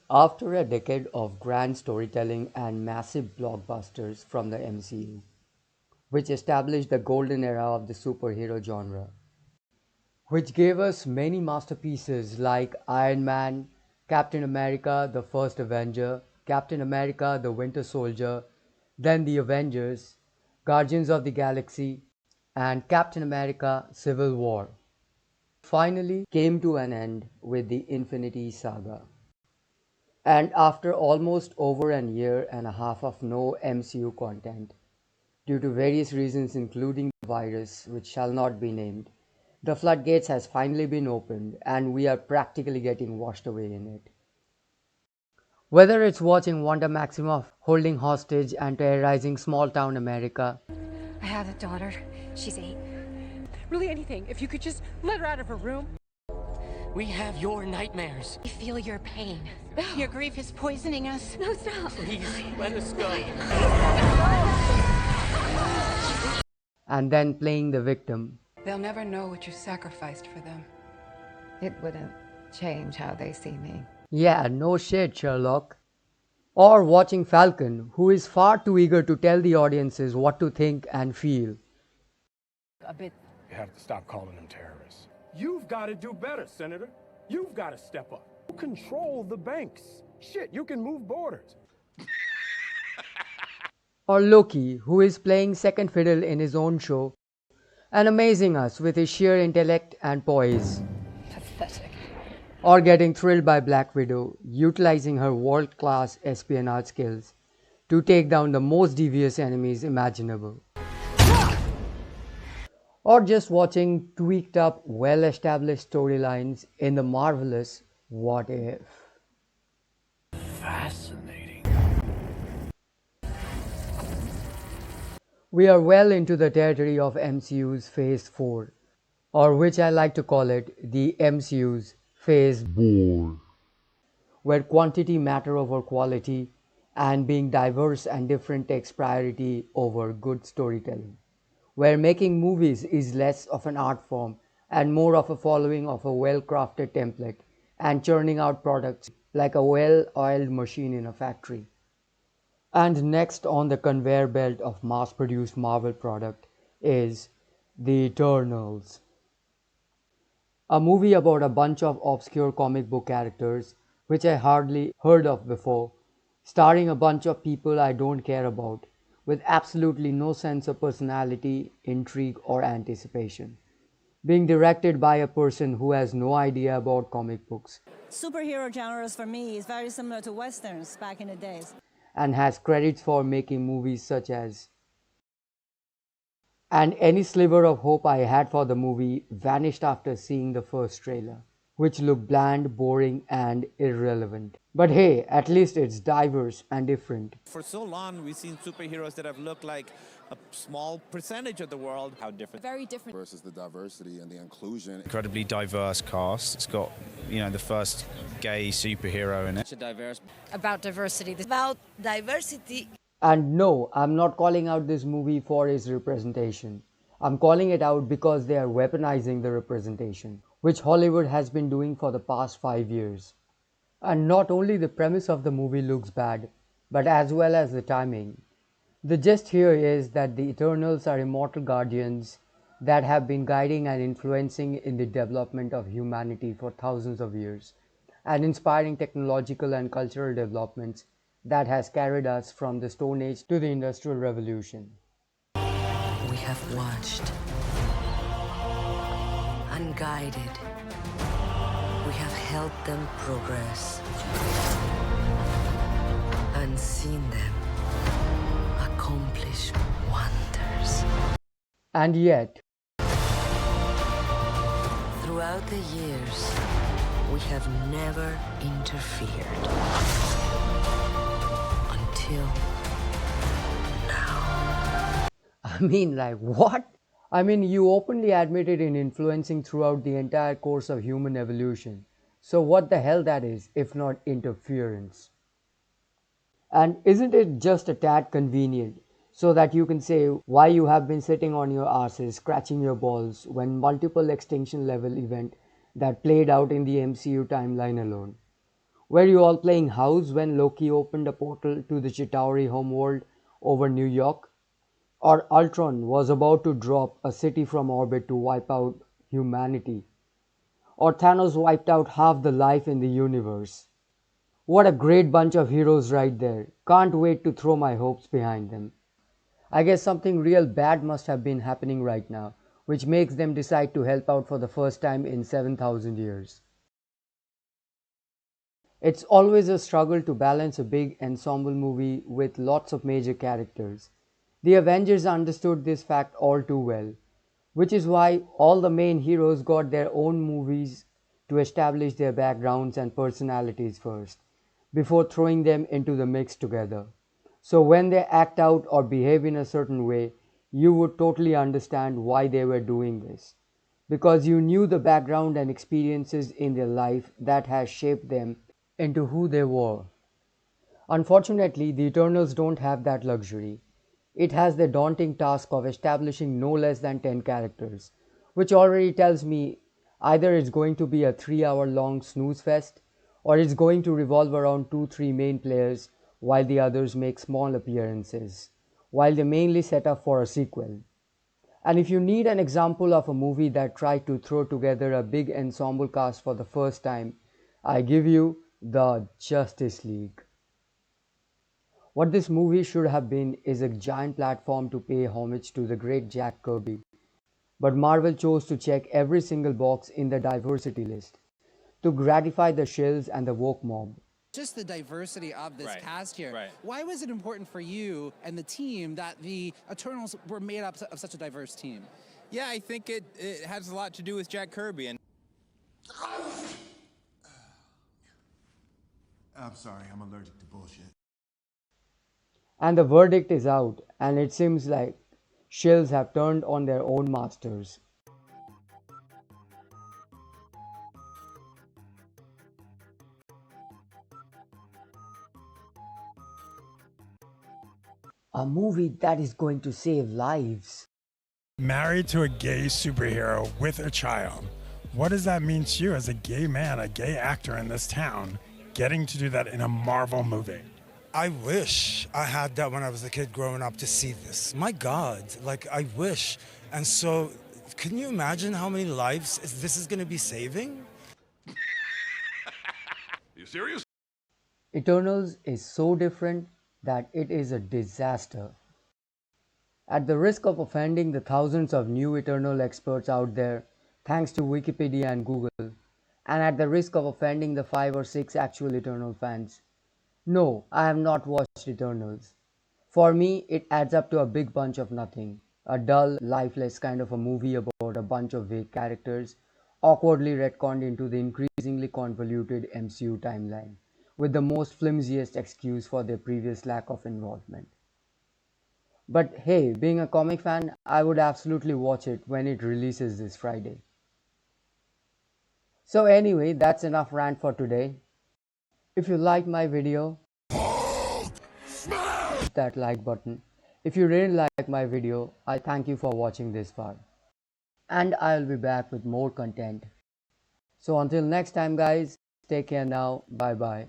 After a decade of grand storytelling and massive blockbusters from the MCU, which established the golden era of the superhero genre, which gave us many masterpieces like Iron Man, Captain America, the First Avenger, Captain America, the Winter Soldier, then the Avengers, Guardians of the Galaxy, and Captain America Civil War, finally came to an end with the Infinity Saga. And after almost over an year and a half of no MCU content, due to various reasons including the virus which shall not be named, the floodgates has finally been opened and we are practically getting washed away in it. Whether it's watching Wanda Maximoff holding hostage and terrorizing small town America, I have a daughter. She's 8. Really anything. If you could just let her out of her room. We have your nightmares. I feel your pain. Your grief is poisoning us. No, stop. Please, let us go. and then playing the victim, They'll never know what you sacrificed for them. It wouldn't change how they see me. yeah, no shit, Sherlock. Or watching Falcon, who is far too eager to tell the audiences what to think and feel. A bit. You have to stop calling them terrorists. You've got to do better, Senator. You've got to step up. You control the banks. Shit, you can move borders. Or Loki, who is playing second fiddle in his own show and amazing us with his sheer intellect and poise. Pathetic. Or getting thrilled by Black Widow, utilizing her world-class espionage skills to take down the most devious enemies imaginable. Or just watching tweaked up, well-established storylines in the marvelous What If. Fascinating. We are well into the territory of MCU's Phase 4, or which I like to call it, the MCU's Phase 4, where quantity matter over quality and being diverse and different takes priority over good storytelling, where making movies is less of an art form and more of a following of a well-crafted template and churning out products like a well-oiled machine in a factory. And next on the conveyor belt of mass-produced Marvel product is The Eternals, a movie about a bunch of obscure comic book characters which I hardly heard of before, starring a bunch of people I don't care about, with absolutely no sense of personality, intrigue or anticipation. Being directed by a person who has no idea about comic books Superhero genres for me is very similar to westerns back in the days. and has credits for making movies such as. And any sliver of hope I had for the movie vanished after seeing the first trailer, which looked bland, boring and irrelevant. But hey, at least it's diverse and different. For so long, we've seen superheroes that have looked like a small percentage of the world. How different. Very different. Versus the diversity and the inclusion. Incredibly diverse cast. It's got, the first gay superhero in it. About diversity. About diversity. And no, I'm not calling out this movie for its representation. I'm calling it out because they are weaponizing the representation, which Hollywood has been doing for the past 5 years. And not only the premise of the movie looks bad, but as well as the timing. The gist here is that the Eternals are immortal guardians that have been guiding and influencing in the development of humanity for thousands of years, and inspiring technological and cultural developments that has carried us from the Stone Age to the Industrial Revolution. We have watched, unguided. We have helped them progress and seen them accomplish wonders. And yet, throughout the years, we have never interfered. Until now. I mean, like, what? I mean, you openly admitted in influencing throughout the entire course of human evolution. So what the hell that is, if not interference? And isn't it just a tad convenient so that you can say why you have been sitting on your asses scratching your balls when multiple extinction level event that played out in the MCU timeline alone Were you all playing house when Loki opened a portal to the Chitauri homeworld over New York? Or Ultron was about to drop a city from orbit to wipe out humanity? Or Thanos wiped out half the life in the universe? What a great bunch of heroes right there. Can't wait to throw my hopes behind them. I guess something real bad must have been happening right now, which makes them decide to help out for the first time in 7,000 years. It's always a struggle to balance a big ensemble movie with lots of major characters. The Avengers understood this fact all too well, which is why all the main heroes got their own movies to establish their backgrounds and personalities first, before throwing them into the mix together. So when they act out or behave in a certain way, you would totally understand why they were doing this, because you knew the background and experiences in their life that has shaped them into who they were. Unfortunately, the Eternals don't have that luxury. It has the daunting task of establishing no less than 10 characters, which already tells me either it's going to be a 3 hour long snooze fest, or it's going to revolve around 2 3 main players while the others make small appearances, while they mainly set up for a sequel. And if you need an example of a movie that tried to throw together a big ensemble cast for the first time, I give you the Justice League. What this movie should have been is a giant platform to pay homage to the great Jack Kirby. But Marvel chose to check every single box in the diversity list to gratify the shills and the woke mob. Just the diversity of this cast here. Why was it important for you and the team that the Eternals were made up of such a diverse team? Yeah, I think it has a lot to do with Jack Kirby. And I'm sorry, I'm allergic to bullshit. And the verdict is out, and it seems like shills have turned on their own masters. A movie that is going to save lives. Married to a gay superhero with a child. What does that mean to you as a gay man, a gay actor in this town, getting to do that in a Marvel movie? I wish I had that when I was a kid growing up to see this. My God, like I wish. And so, can you imagine how many lives this is going to be saving? You serious? Eternals is so different that it is a disaster. At the risk of offending the thousands of new Eternal experts out there, thanks to Wikipedia and Google, and at the risk of offending the 5 or 6 actual Eternal fans, no, I have not watched Eternals. For me, it adds up to a big bunch of nothing. A dull, lifeless kind of a movie about a bunch of vague characters, awkwardly retconned into the increasingly convoluted MCU timeline, with the most flimsiest excuse for their previous lack of involvement. But hey, being a comic fan, I would absolutely watch it when it releases this Friday. So anyway, that's enough rant for today. If you liked my video, hit that like button. If you really like my video, I thank you for watching this far. And I'll be back with more content. So until next time guys, take care now, bye bye.